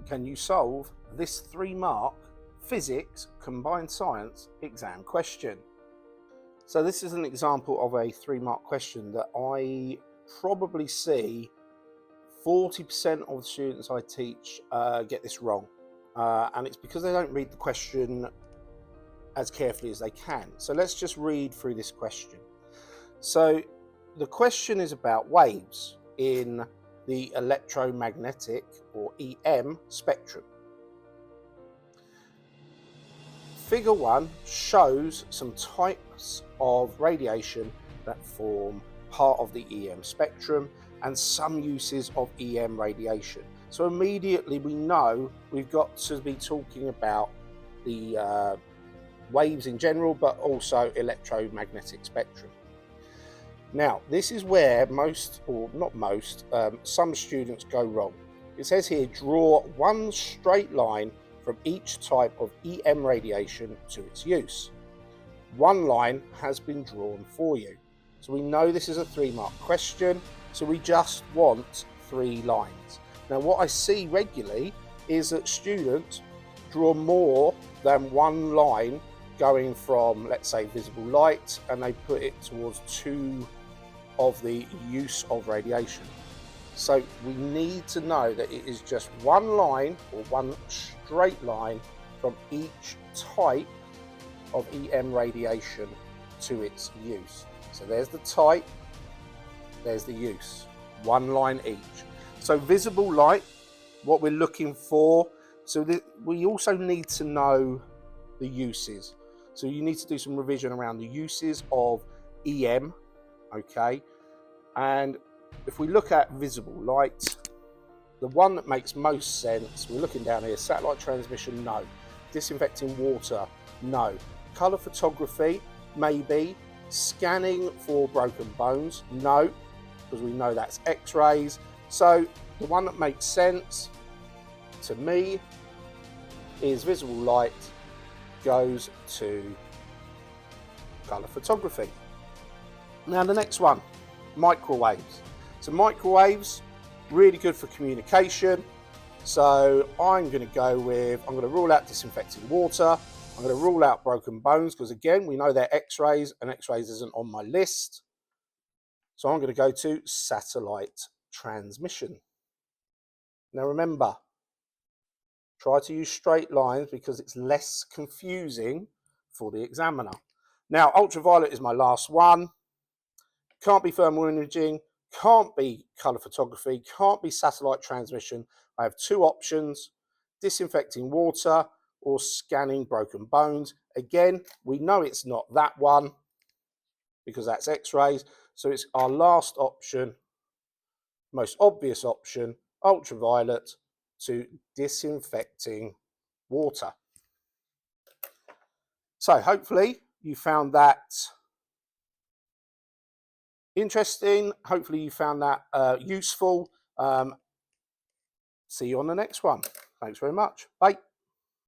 can you solve this 3-mark physics combined science exam question? So this is an example of a 3-mark question that I probably see 40% of the students I teach get this wrong. And it's because they don't read the question as carefully as they can. So let's just read through this question. So the question is about waves in the electromagnetic or EM spectrum. Figure 1 shows some types of radiation that form part of the EM spectrum and some uses of EM radiation. So immediately we know we've got to be talking about the waves in general, but also electromagnetic spectrum. Now, this is where most, or not most, some students go wrong. It says here, draw one straight line from each type of EM radiation to its use. One line has been drawn for you. So we know this is a 3-mark question, so we just want 3 lines. Now, what I see regularly is that students draw more than one line going from, let's say, visible light, and they put it towards 2 of the use of radiation. So we need to know that it is just one line or one straight line from each type of EM radiation to its use. So there's the type, there's the use, one line each. So visible light, what we're looking for, so we also need to know the uses. So you need to do some revision around the uses of EM, okay? And if we look at visible light, the one that makes most sense, we're looking down here, satellite transmission, no. Disinfecting water, no. Colour photography, maybe. Scanning for broken bones, no, because we know that's X-rays. So the one that makes sense to me is visible light goes to colour photography. Now the next one, microwaves. So microwaves, really good for communication. So I'm going to rule out disinfecting water. I'm going to rule out broken bones because, again, we know they're X-rays and X-rays isn't on my list. So I'm going to go to satellite transmission. Now remember, try to use straight lines because it's less confusing for the examiner. Now, ultraviolet is my last one. Can't be thermal imaging, can't be colour photography, can't be satellite transmission. I have 2 options, disinfecting water or scanning broken bones. Again, we know it's not that one because that's X-rays. So it's our last option, most obvious option, ultraviolet to disinfecting water. So hopefully you found that interesting. Hopefully you found that useful. See you on the next one. Thanks very much. Bye.